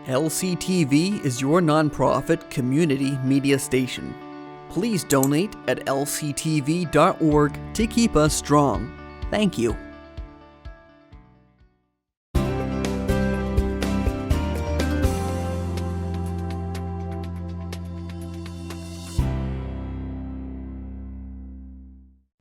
LCTV is your nonprofit community media station. Please donate at lctv.org to keep us strong. Thank you.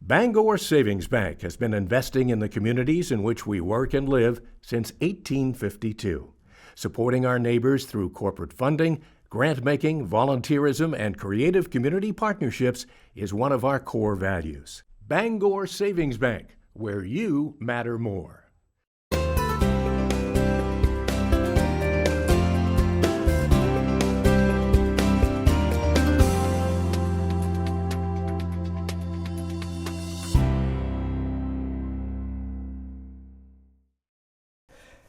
Bangor Savings Bank has been investing in the communities in which we work and live since 1852. Supporting our neighbors through corporate funding, grant-making, volunteerism, and creative community partnerships is one of our core values. Bangor Savings Bank, where you matter more.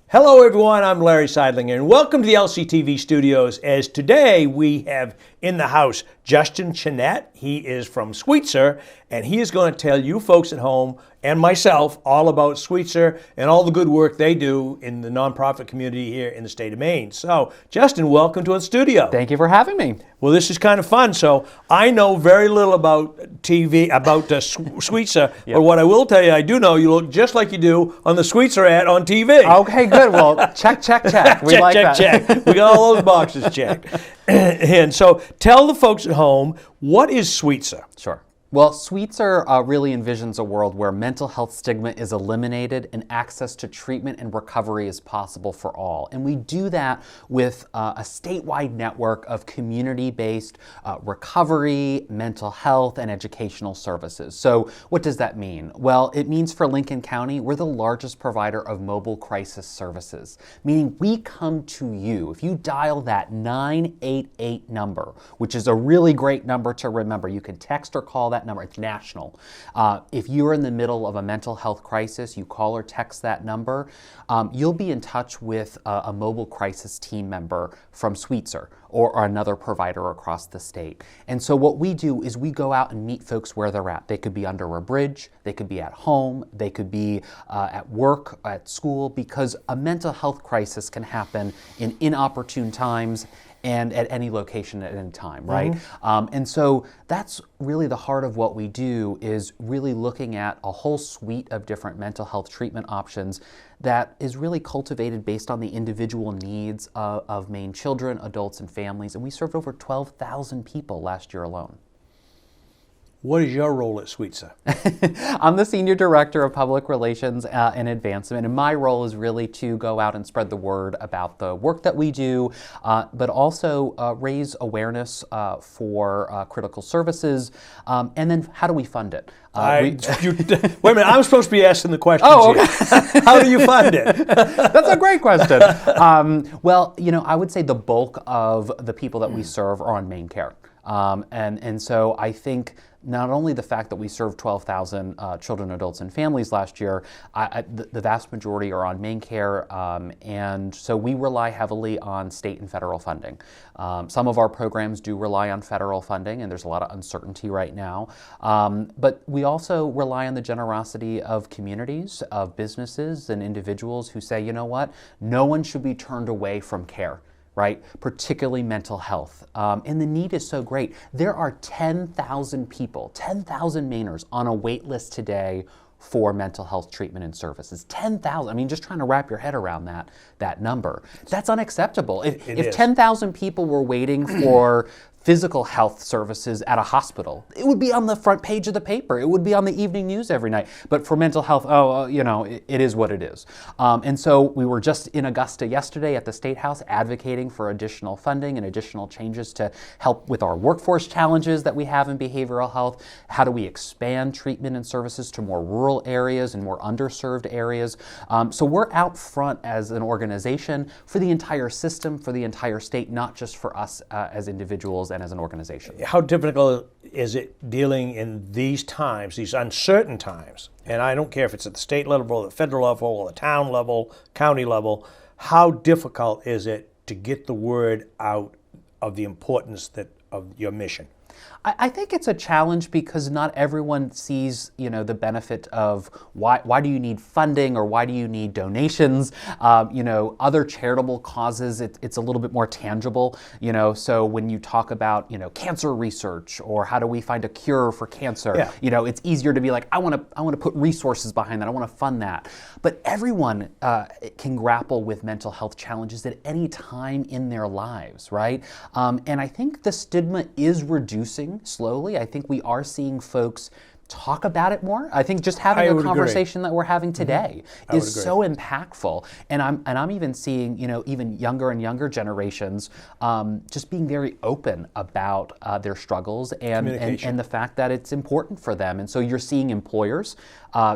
Hello everyone, I'm Larry Seidlinger and welcome to the LCTV studios, as today we have in the house Justin Chenette. He is from Sweetser and he is going to tell you folks at home and myself all about Sweetser and all the good work they do in the nonprofit community here in the state of Maine. So Justin, welcome to the studio. Thank you for having me. Well, this is kind of fun. So I know very little about TV, about Sweetser, Yep. But what I will tell you, I do know you look just like you do on the Sweetser ad on TV. Okay, good. Well, check. We check, like that. check. We got all those boxes checked. And so tell the folks at home, what is Sweetser? Sure. Well, Sweetser really envisions a world where mental health stigma is eliminated and access to treatment and recovery is possible for all. And we do that with a statewide network of community-based recovery, mental health, and educational services. So what does that mean? Well, it means for Lincoln County, we're the largest provider of mobile crisis services, meaning we come to you. If you dial that 988 number, which is a really great number to remember, you can text or call that number. It's national. If you're in the middle of a mental health crisis, you call or text that number, you'll be in touch with a mobile crisis team member from Sweetser or another provider across the state. And so what we do is we go out and meet folks where they're at. They could be under a bridge, they could be at home, they could be at work, at school, because a mental health crisis can happen in inopportune times and at any location at any time, right? Mm-hmm. And so that's really the heart of what we do, is really looking at a whole suite of different mental health treatment options that is really cultivated based on the individual needs of Maine children, adults, and families. And we served over 12,000 people last year alone. What is your role at Sweetser? I'm the Senior Director of Public Relations and Advancement, and my role is really to go out and spread the word about the work that we do, but also raise awareness for critical services, and then how do well, wait a minute, I'm supposed to be asking the questions Oh, okay. here. How do you fund it? That's a great question. Well, I would say the bulk of the people that we serve are on Maine Care. And so I think not only the fact that we served 12,000 children, adults, and families last year, the vast majority are on Maine Care, and so we rely heavily on state and federal funding. Some of our programs do rely on federal funding, and there's a lot of uncertainty right now, but we also rely on the generosity of communities, of businesses, and individuals who say, you know what, no one should be turned away from care. Right? Particularly mental health. And the need is so great. There are 10,000 people, 10,000 Mainers on a wait list today for mental health treatment and services. 10,000. I mean, just trying to wrap your head around that number. That's unacceptable. If 10,000 people were waiting for physical health services at a hospital, it would be on the front page of the paper. It would be on the evening news every night. But for mental health, it is what it is. And so we were just in Augusta yesterday at the State House advocating for additional funding and additional changes to help with our workforce challenges that we have in behavioral health. How do we expand treatment and services to more rural areas and more underserved areas? So we're out front as an organization for the entire system, for the entire state, not just for us as individuals and as an organization. How difficult is it dealing in these times, these uncertain times? And I don't care if it's at the state level, or the federal level, or the town level, county level. How difficult is it to get the word out of the importance of your mission? I think it's a challenge because not everyone sees, the benefit of why do you need funding or why do you need donations? Other charitable causes, it's a little bit more tangible. So when you talk about, cancer research or how do we find a cure for cancer, it's easier to be like, I want to put resources behind that. I want to fund that. But everyone can grapple with mental health challenges at any time in their lives, right? And I think the stigma is reducing slowly. I think we are seeing folks talk about it more. I think just having a conversation that we're having today is so impactful. And I'm even seeing, even younger and younger generations just being very open about their struggles and the fact that it's important for them. And so you're seeing employers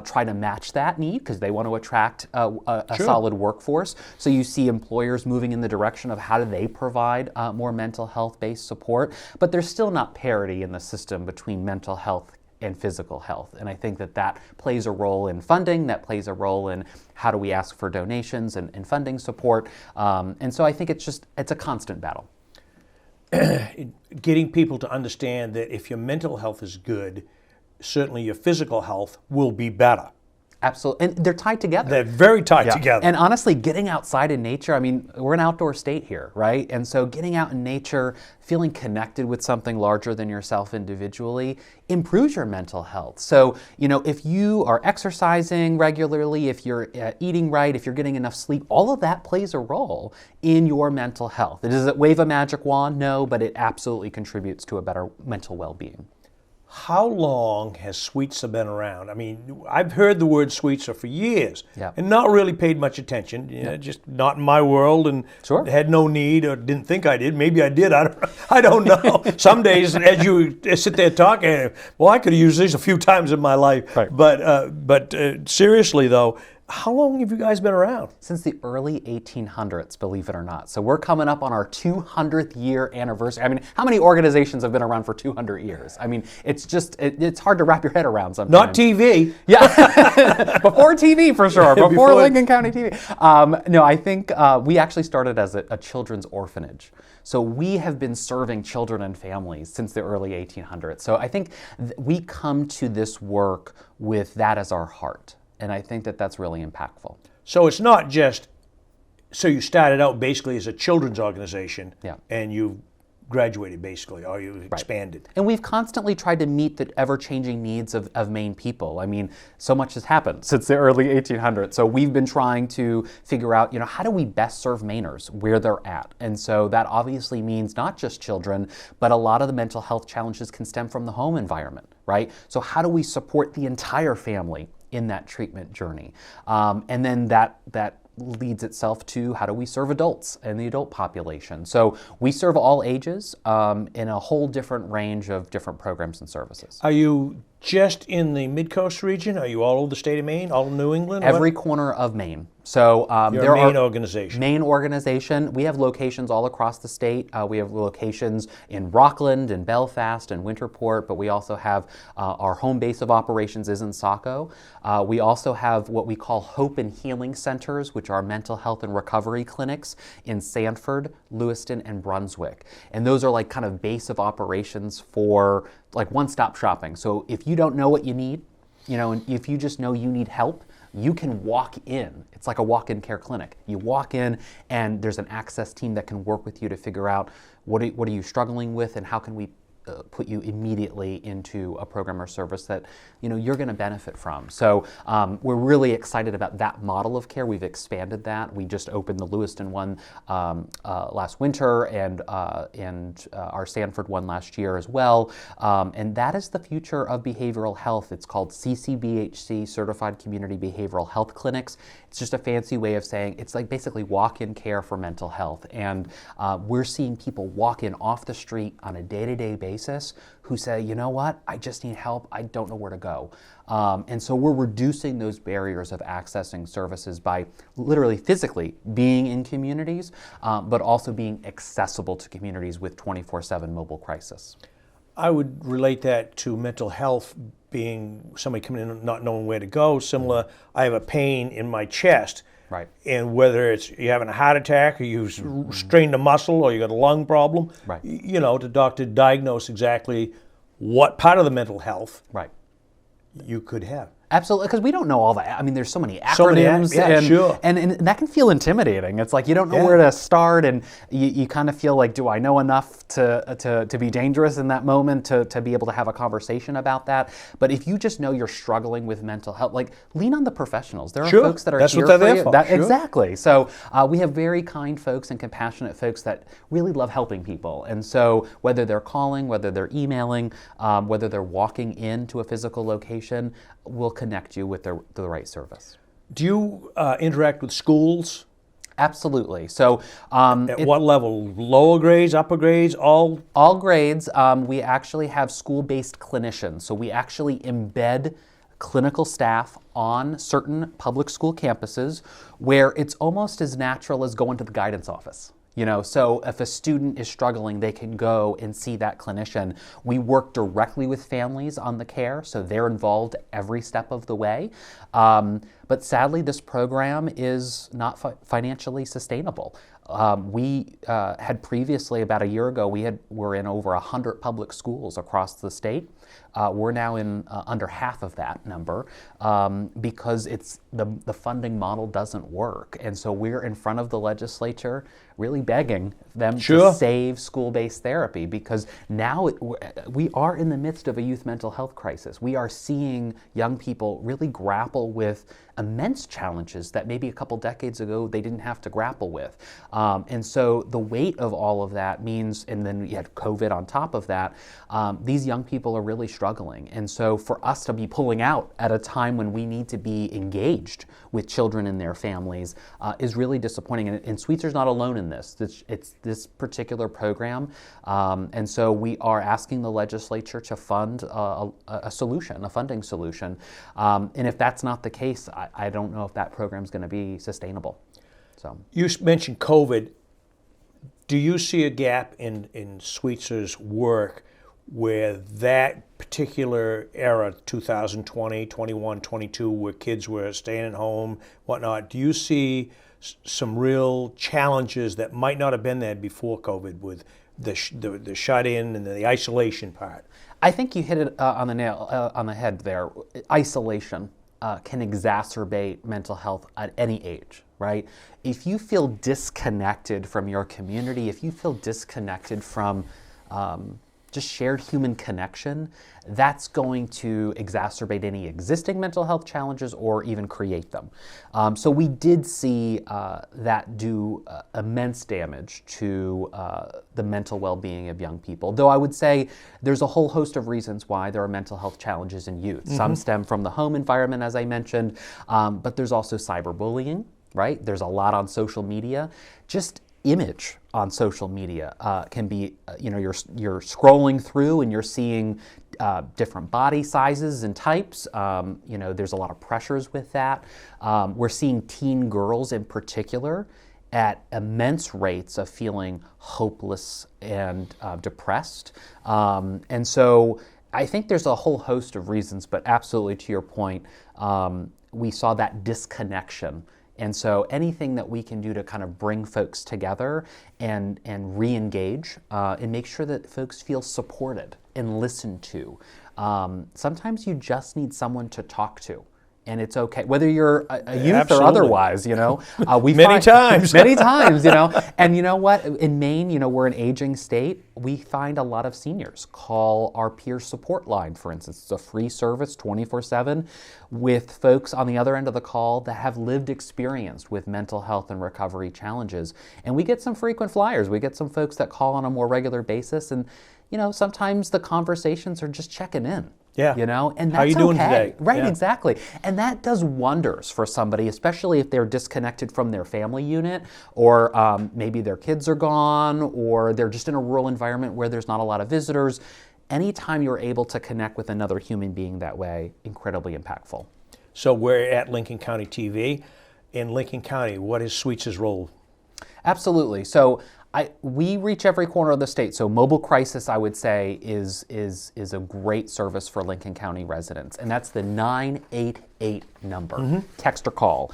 try to match that need because they want to attract a solid workforce. So you see employers moving in the direction of how do they provide more mental health-based support. But there's still not parity in the system between mental health and physical health. And I think that plays a role in funding, that plays a role in how do we ask for donations and funding support. And so I think it's a constant battle. Getting people to understand that if your mental health is good, certainly your physical health will be better. Absolutely, and they're tied together. They're very tied together. And honestly, getting outside in nature, we're an outdoor state here, right? And so getting out in nature, feeling connected with something larger than yourself individually, improves your mental health. So, if you are exercising regularly, if you're eating right, if you're getting enough sleep, all of that plays a role in your mental health. Does it wave a magic wand? No, but it absolutely contributes to a better mental well-being. How long has Sweetser been around? I've heard the word Sweetser for years and not really paid much attention, just not in my world and had no need or didn't think I did. Maybe I did, I don't know. Some days as you sit there talking, I could have used these a few times in my life. Right. But seriously though, how long have you guys been around? Since the early 1800s, believe it or not. So we're coming up on our 200th year anniversary. How many organizations have been around for 200 years? It's hard to wrap your head around sometimes. Not TV. Yeah, before TV for sure, before Lincoln County TV. No, I think we actually started as a children's orphanage. So we have been serving children and families since the early 1800s. So I think we come to this work with that as our heart. And I think that's really impactful. So it's not just, so you started out basically as a children's organization and you graduated basically, or you expanded. And we've constantly tried to meet the ever-changing needs of Maine people. So much has happened since the early 1800s. So we've been trying to figure out, how do we best serve Mainers where they're at? And so that obviously means not just children, but a lot of the mental health challenges can stem from the home environment, right? So how do we support the entire family in that treatment journey? And then that leads itself to how do we serve adults and the adult population. So we serve all ages in a whole different range of different programs and services. Are you just in the Mid-Coast region? Are you all over the state of Maine, all of New England? Every corner of Maine. So You're a Maine organization. Maine organization. We have locations all across the state. We have locations in Rockland and Belfast and Winterport, but we also have our home base of operations is in Saco. We also have what we call Hope and Healing Centers, which are mental health and recovery clinics in Sanford, Lewiston, and Brunswick. And those are kind of base of operations for one-stop shopping. So if you don't know what you need, and if you just know you need help, you can walk in. It's like a walk-in care clinic. You walk in and there's an access team that can work with you to figure out what are you struggling with and how can we put you immediately into a program or service that you're going to benefit from. So we're really excited about that model of care. We've expanded that. We just opened the Lewiston one last winter and our Sanford one last year as well. And that is the future of behavioral health. It's called CCBHC, Certified Community Behavioral Health Clinics. It's just a fancy way of saying it's basically walk-in care for mental health. And we're seeing people walk in off the street on a day-to-day basis who say, you know what, I just need help, I don't know where to go. And so we're reducing those barriers of accessing services by literally physically being in communities, but also being accessible to communities with 24/7 mobile crisis. I would relate that to mental health being somebody coming in not knowing where to go. Similar, I have a pain in my chest. Right. And whether it's you're having a heart attack or you've strained a muscle or you got a lung problem, Right. The doctor diagnose exactly what part of the mental health Right. you could have. Absolutely, because we don't know all that. I mean, there's so many acronyms, So many sure. and that can feel intimidating. It's like you don't know where to start, and you kind of feel like, do I know enough to be dangerous in that moment to be able to have a conversation about that? But if you just know you're struggling with mental health, like lean on the professionals. There are folks that are That's here what they're for there you. for. Sure. Exactly. So we have very kind folks and compassionate folks that really love helping people. And so whether they're calling, whether they're emailing, whether they're walking into a physical location, we'll connect you with the right service. Do you interact with schools? Absolutely. So At what level? Lower grades, upper grades, all? all grades, we actually have school-based clinicians. So we actually embed clinical staff on certain public school campuses where it's almost as natural as going to the guidance office. So if a student is struggling, they can go and see that clinician. We work directly with families on the care, so they're involved every step of the way. But sadly, this program is not financially sustainable. We had previously, about a year ago, we're in over 100 public schools across the state. We're now in under half of that number because the funding model doesn't work. And so we're in front of the legislature really begging them to save school-based therapy, because now we are in the midst of a youth mental health crisis. We are seeing young people really grapple with immense challenges that maybe a couple decades ago they didn't have to grapple with. And so the weight of all of that means, and then you had COVID on top of that, these young people are really struggling. And so for us to be pulling out at a time when we need to be engaged with children and their families is really disappointing. And Sweetser's not alone in this. It's this particular program. And so we are asking the legislature to fund a solution, a funding solution. And if that's not the case, I don't know if that program's going to be sustainable. So You mentioned COVID. Do you see a gap in Sweetser's work where that particular era, 2020, 21, 22, where kids were staying at home, whatnot, do you see some real challenges that might not have been there before COVID with the shut-in and the isolation part? I think you hit it on the head there. Isolation can exacerbate mental health at any age, right? If you feel disconnected from your community, if you feel disconnected from just shared human connection, that's going to exacerbate any existing mental health challenges or even create them. So we did see that do immense damage to the mental well-being of young people. Though I would say there's a whole host of reasons why there are mental health challenges in youth. Mm-hmm. Some stem from the home environment, as I mentioned, but there's also cyberbullying, right? There's a lot on social media. Just image on social media can be, you're scrolling through and you're seeing different body sizes and types. There's a lot of pressures with that. We're seeing teen girls in particular at immense rates of feeling hopeless and depressed. And so I think there's a whole host of reasons, but absolutely to your point, we saw that disconnection. And so anything that we can do to kind of bring folks together and re-engage and make sure that folks feel supported and listened to. Sometimes you just need someone to talk to. And it's okay, whether you're a youth Absolutely. or otherwise, we Many times. many times, and you know what, in Maine, we're an aging state. We find a lot of seniors call our peer support line, for instance. It's a free service 24/7 with folks on the other end of the call that have lived experience with mental health and recovery challenges. And we get some frequent flyers. We get some folks that call on a more regular basis, and sometimes the conversations are just checking in. Yeah. And that's How you doing okay. today? Right, Yeah. exactly. And that does wonders for somebody, especially if they're disconnected from their family unit, or maybe their kids are gone, or they're just in a rural environment where there's not a lot of visitors. Anytime you're able to connect with another human being that way, incredibly impactful. So we're at Lincoln County TV. In Lincoln County, what is Sweetser's role? Absolutely. So we reach every corner of the state. So mobile crisis, I would say, is a great service for Lincoln County residents, and that's the 988 number. Text or call.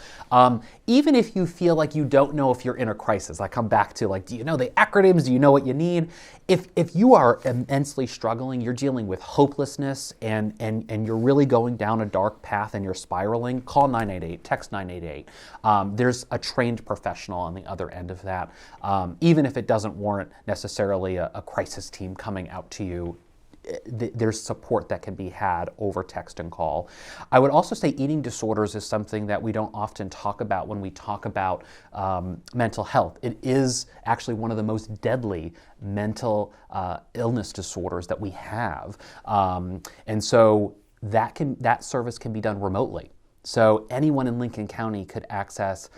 Even if you feel like you don't know if you're in a crisis, I come back to like, do you know the acronyms? Do you know what you need? If you are immensely struggling, you're dealing with hopelessness and you're really going down a dark path and you're spiraling, call 988, text 988. There's a trained professional on the other end of that. Even if it doesn't warrant necessarily a crisis team coming out to you, there's support that can be had over text and call. I would also say eating disorders is something that we don't often talk about when we talk about mental health. It is actually one of the most deadly mental illness disorders that we have. And so that service can be done remotely. So anyone in Lincoln County could access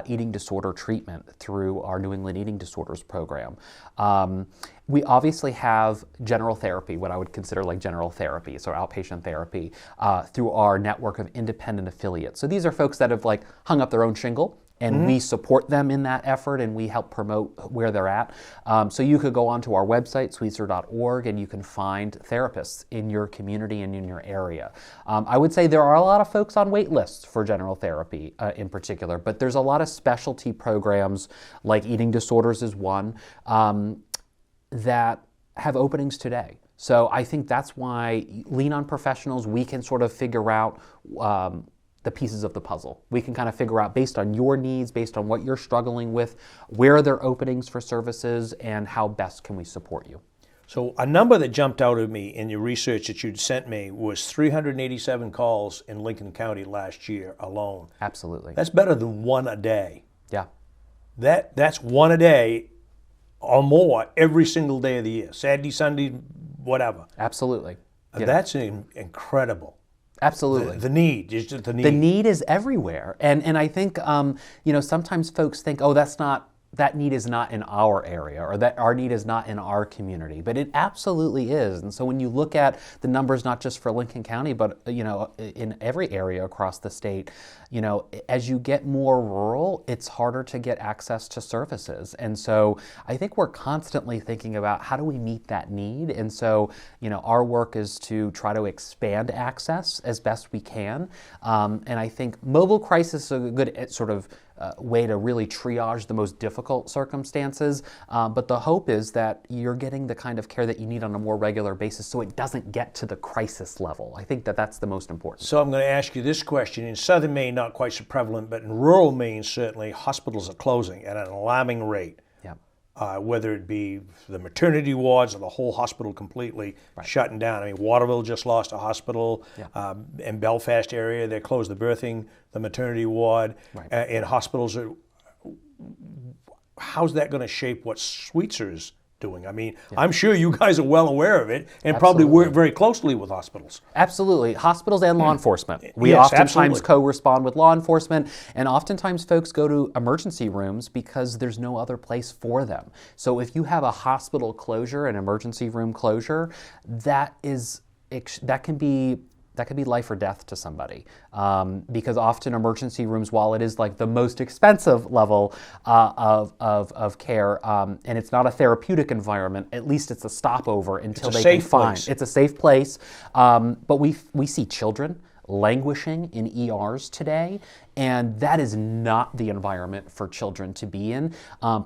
eating disorder treatment through our New England Eating Disorders program. We obviously have general therapy, what I would consider like general therapy, so outpatient therapy, through our network of independent affiliates. So these are folks that have like hung up their own shingle, and we support them in that effort and we help promote where they're at. So you could go onto our website, Sweetser.org, and you can find therapists in your community and in your area. I would say there are a lot of folks on wait lists for general therapy in particular, but there's a lot of specialty programs, like eating disorders is one, that have openings today. So I think that's why lean on professionals. We can sort of figure out the pieces of the puzzle. We can kind of figure out based on your needs, based on what you're struggling with, where are there openings for services and how best can we support you. So a number that jumped out at me in your research that you'd sent me was 387 calls in Lincoln County last year alone. Absolutely. That's better than one a day. Yeah. That's one a day or more every single day of the year, Saturday, Sunday, whatever. Absolutely. That's incredible. Absolutely. The need, is just the need. The need is everywhere. And I think, sometimes folks think, oh, that need is not in our area, or that our need is not in our community, but it absolutely is. And so when you look at the numbers, not just for Lincoln County, but in every area across the state, as you get more rural, it's harder to get access to services. And so I think we're constantly thinking about how do we meet that need. And so, our work is to try to expand access as best we can. And I think mobile crisis is a good sort of way to really triage the most difficult circumstances. But the hope is that you're getting the kind of care that you need on a more regular basis so it doesn't get to the crisis level. I think that that's the most important. So I'm going to ask you this question. In southern Maine, not quite so prevalent, but in rural Maine, certainly, hospitals are closing at an alarming rate. Whether it be the maternity wards or the whole hospital completely shutting down. I mean, Waterville just lost a hospital. In Belfast area, they closed the birthing, the maternity ward, and hospitals are. How's that going to shape what Sweetser's doing? I mean, I'm sure you guys are well aware of it and probably work very closely with hospitals. Absolutely. Hospitals and law enforcement. We oftentimes co-respond with law enforcement, and oftentimes folks go to emergency rooms because there's no other place for them. So if you have a hospital closure, an emergency room closure, that can be life or death to somebody, because often emergency rooms, while it is like the most expensive level of care, and it's not a therapeutic environment, at least it's a stopover until they can find. It's a safe place, but we see children languishing in ERs today, and that is not the environment for children to be in,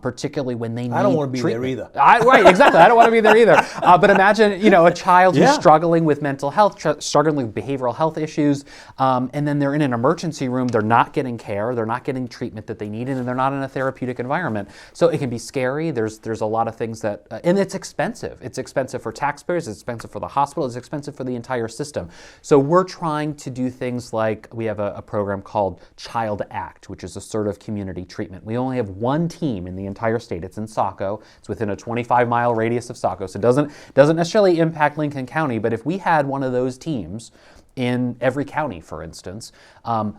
particularly when they need treatment. I don't want to be there either. Right, exactly. I don't want to be there either. But imagine, a child who's struggling with mental health, struggling with behavioral health issues, and then they're in an emergency room. They're not getting care. They're not getting treatment that they need, and they're not in a therapeutic environment. So it can be scary. There's a lot of things that, and it's expensive. It's expensive for taxpayers. It's expensive for the hospital. It's expensive for the entire system. So we're trying to do things like we have a program called Child Act, which is assertive community treatment. We only have one team in the entire state. It's in Saco. It's within a 25-mile radius of Saco, so it doesn't necessarily impact Lincoln County, but if we had one of those teams in every county, for instance,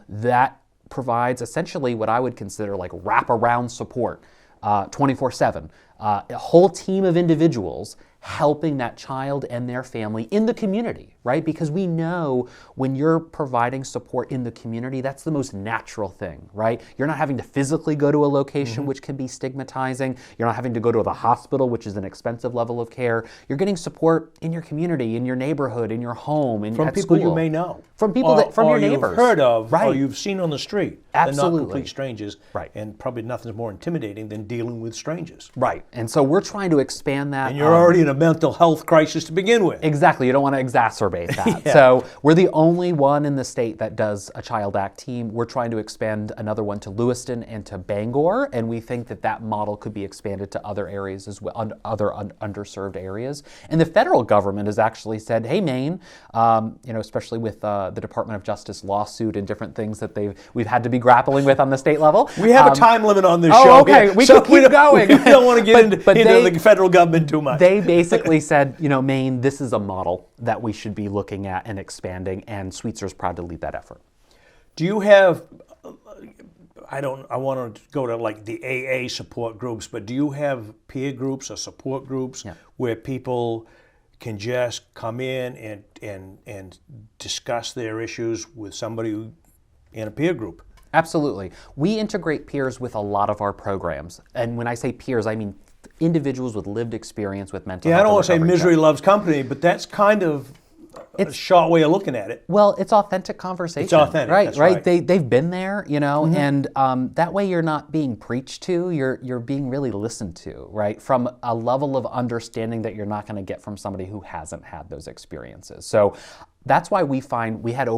that provides essentially what I would consider like wraparound support 24/7. A whole team of individuals helping that child and their family in the community right? Because we know when you're providing support in the community, that's the most natural thing, right? You're not having to physically go to a location, which can be stigmatizing. You're not having to go to the hospital, which is an expensive level of care. You're getting support in your community, in your neighborhood, in your home, from at people school. you may know. From people from your neighbors. You've heard of, right. or you've seen on the street. Absolutely. They're not complete strangers. Right. And probably nothing's more intimidating than dealing with strangers. Right. And so we're trying to expand that. And you're already in a mental health crisis to begin with. Exactly. You don't want to exacerbate that. Yeah. So we're the only one in the state that does a Child Act team. We're trying to expand another one to Lewiston and to Bangor, and we think that that model could be expanded to other areas as well, other underserved areas. And the federal government has actually said, hey, Maine, especially with the Department of Justice lawsuit and different things that we've had to be grappling with on the state level. We have a time limit on this oh, show. Okay, we can keep going. We don't want to get into the federal government too much. They basically said, Maine, this is a model that we should be looking at and expanding, and Sweetser's proud to lead that effort. Do you have, I want to go to like the AA support groups, but do you have peer groups or support groups where people can just come in and discuss their issues with somebody in a peer group? Absolutely. We integrate peers with a lot of our programs. And when I say peers, I mean individuals with lived experience with mental health. Yeah, I don't want to say misery loves company, but that's kind of a short way of looking at it. Well, it's authentic conversation. It's authentic, right? That's right. They've been there, and that way you're not being preached to. You're being really listened to, right? From a level of understanding that you're not going to get from somebody who hasn't had those experiences. So that's why we find we had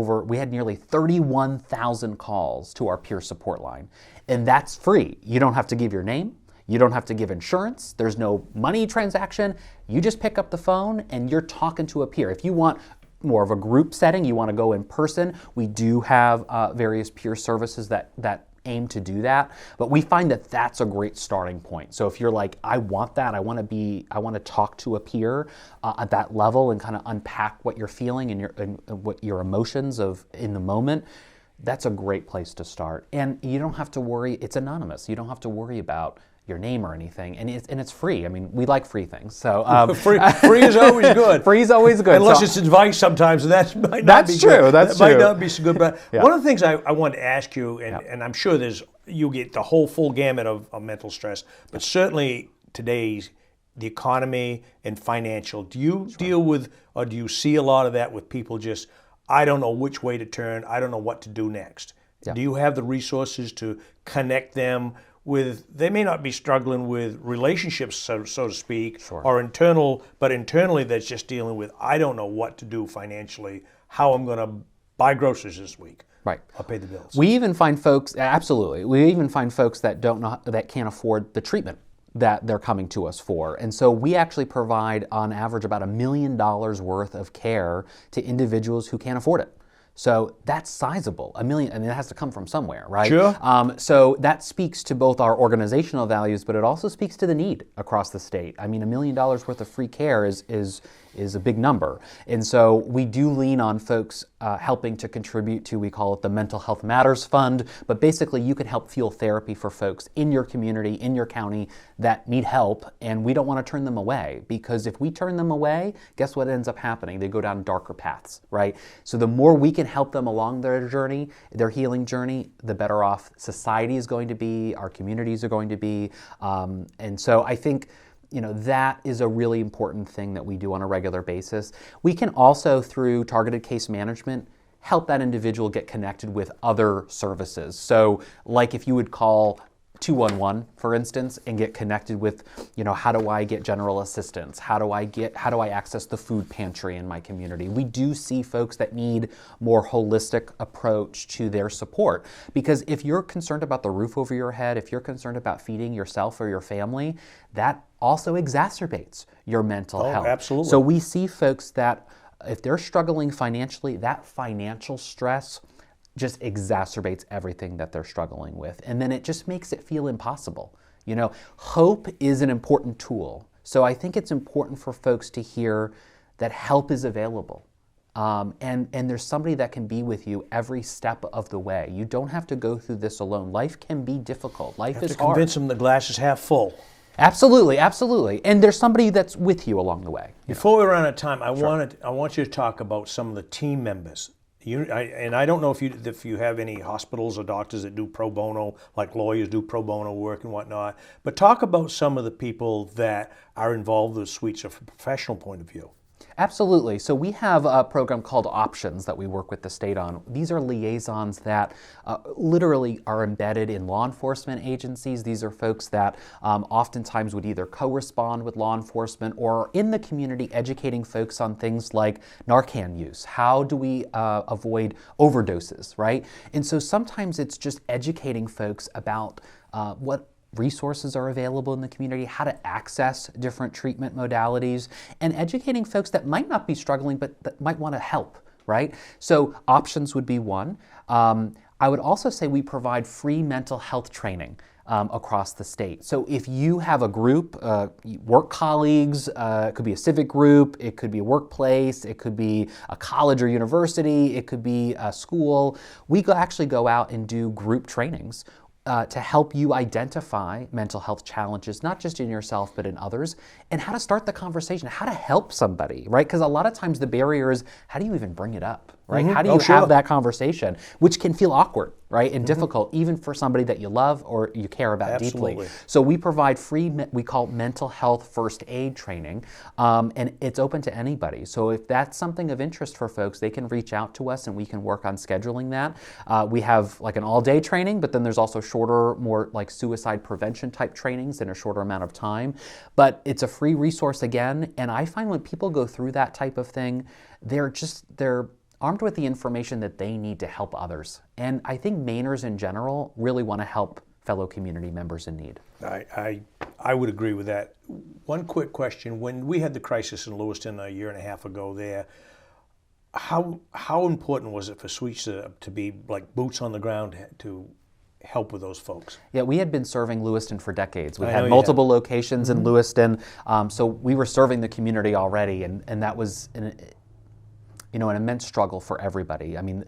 nearly 31,000 calls to our peer support line, and that's free. You don't have to give your name. You don't have to give insurance. There's no money transaction. You just pick up the phone and you're talking to a peer. If you want more of a group setting, you want to go in person, we do have various peer services that aim to do that. But we find that that's a great starting point. So if you're like, I want that, I want to talk to a peer at that level and kind of unpack what you're feeling and what your emotions in the moment, that's a great place to start. And you don't have to worry, it's anonymous. You don't have to worry about your name or anything, and it's free. I mean, we like free things, so free is always good. Free is always good, unless it's advice sometimes, and that might not that's be true. good. That's that true. might not be so good. But Yeah. one of the things I wanted to ask you, and I'm sure you get the whole full gamut of mental stress, but certainly today's the economy and financial. Do you deal with, or do you see a lot of that with people just, I don't know which way to turn, I don't know what to do next? Yeah. Do you have the resources to connect them with, they may not be struggling with relationships, so to speak, or internally that's just dealing with, I don't know what to do financially, how I'm going to buy groceries this week. Right. I'll pay the bills. We even find folks, absolutely, we even find folks that that can't afford the treatment that they're coming to us for. And so we actually provide on average about $1 million worth of care to individuals who can't afford it. So that's sizable, $1 million, and it has to come from somewhere, right? Sure. So that speaks to both our organizational values, but it also speaks to the need across the state. I mean, $1 million worth of free care is a big number. And so we do lean on folks helping to contribute to, we call it the Mental Health Matters Fund, but basically you can help fuel therapy for folks in your community, in your county that need help, and we don't want to turn them away, because if we turn them away, guess what ends up happening? They go down darker paths, right? So the more we can help them along their journey, their healing journey, the better off society is going to be, our communities are going to be, and so I think that is a really important thing that we do on a regular basis. We can also, through targeted case management, help that individual get connected with other services. So like if you would call 211, for instance, and get connected with, how do I get general assistance? How do I access the food pantry in my community? We do see folks that need more holistic approach to their support, because if you're concerned about the roof over your head, if you're concerned about feeding yourself or your family, that also exacerbates your mental health. Absolutely. So we see folks that if they're struggling financially, that financial stress just exacerbates everything that they're struggling with. And then it just makes it feel impossible. Hope is an important tool. So I think it's important for folks to hear that help is available. And there's somebody that can be with you every step of the way. You don't have to go through this alone. Life can be difficult. Life is hard. Convince them the glass is half full. Absolutely, absolutely. And there's somebody that's with you along the way. Before we run out of time, I want you to talk about some of the team members. And I don't know if you have any hospitals or doctors that do pro bono, like lawyers do pro bono work and whatnot. But talk about some of the people that are involved with Sweetser from a professional point of view. Absolutely. So we have a program called Options that we work with the state on. These are liaisons that literally are embedded in law enforcement agencies. These are folks that oftentimes would either co-respond with law enforcement or are in the community educating folks on things like Narcan use. How do we avoid overdoses, right? And so sometimes it's just educating folks about what resources are available in the community, how to access different treatment modalities, and educating folks that might not be struggling but that might want to help, right? So Options would be one. I would also say we provide free mental health training across the state. So if you have a group, work colleagues, it could be a civic group, it could be a workplace, it could be a college or university, it could be a school, we actually go out and do group trainings to help you identify mental health challenges, not just in yourself, but in others, and how to start the conversation, how to help somebody, right? Because a lot of times the barrier is, how do you even bring it up, right? How do you have that conversation, which can feel awkward, right, and difficult, even for somebody that you love or you care about deeply. So we provide free, we call it mental health first aid training, and it's open to anybody. So if that's something of interest for folks, they can reach out to us and we can work on scheduling that. We have like an all-day training, but then there's also shorter, more like suicide prevention type trainings in a shorter amount of time. But it's a free resource again, and I find when people go through that type of thing, they're armed with the information that they need to help others. And I think Mainers in general really want to help fellow community members in need. I would agree with that. One quick question. When we had the crisis in Lewiston a year and a half ago there, how important was it for Sweetser to be like boots on the ground to help with those folks? Yeah, we had been serving Lewiston for decades. We had multiple locations in Lewiston, so we were serving the community already, and that was an immense struggle for everybody. I mean,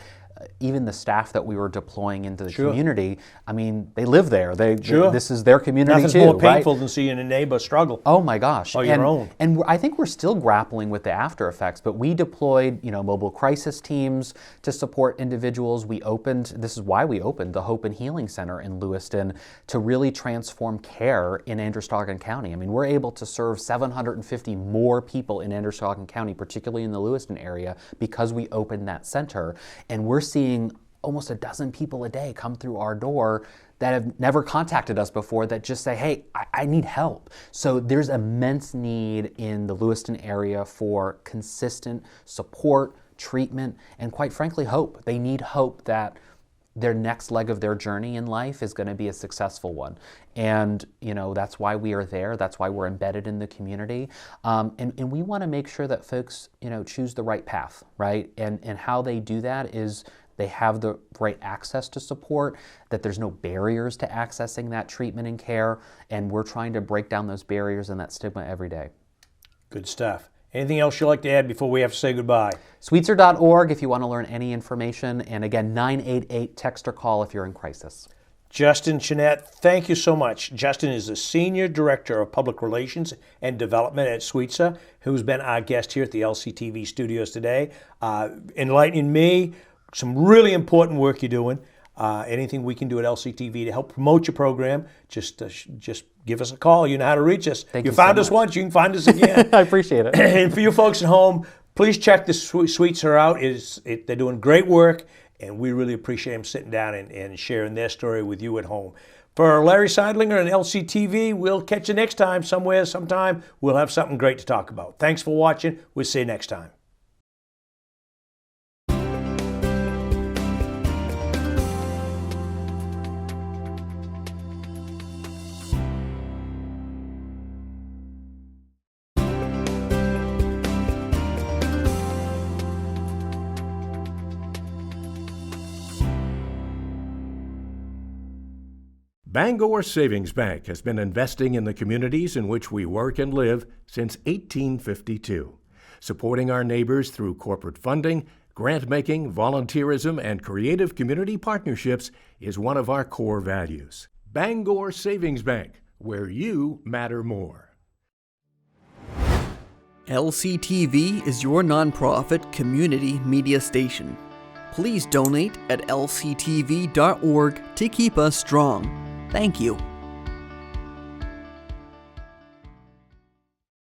even the staff that we were deploying into the community, I mean, they live there. This is their community. Nothing's more painful than seeing a neighbor struggle. Oh my gosh. Or your own. And I think we're still grappling with the after effects, but we deployed, mobile crisis teams to support individuals. This is why we opened the Hope and Healing Center in Lewiston to really transform care in Androscoggin County. I mean, we're able to serve 750 more people in Androscoggin County, particularly in the Lewiston area, because we opened that center. And we're seeing almost a dozen people a day come through our door that have never contacted us before that just say, hey, I need help. So there's immense need in the Lewiston area for consistent support, treatment, and quite frankly, hope. They need hope that their next leg of their journey in life is going to be a successful one. And, that's why we are there. That's why we're embedded in the community. And we want to make sure that folks, choose the right path, right? And how they do that is they have the right access to support, that there's no barriers to accessing that treatment and care. And we're trying to break down those barriers and that stigma every day. Good stuff. Anything else you'd like to add before we have to say goodbye? Sweetser.org if you want to learn any information. And again, 988 text or call if you're in crisis. Justin Chenette, thank you so much. Justin is the Senior Director of Public Relations and Development at Sweetser, who's been our guest here at the LCTV studios today, enlightening me, some really important work you're doing. Anything we can do at LCTV to help promote your program, just give us a call. You know how to reach us. You found us once, you can find us again. I appreciate it. And for you folks at home, please check the Sweetser out. They're doing great work, and we really appreciate them sitting down and sharing their story with you at home. For Larry Seidlinger and LCTV, we'll catch you next time, somewhere, sometime. We'll have something great to talk about. Thanks for watching. We'll see you next time. Bangor Savings Bank has been investing in the communities in which we work and live since 1852. Supporting our neighbors through corporate funding, grant-making, volunteerism, and creative community partnerships is one of our core values. Bangor Savings Bank, where you matter more. LCTV is your nonprofit community media station. Please donate at lctv.org to keep us strong. Thank you.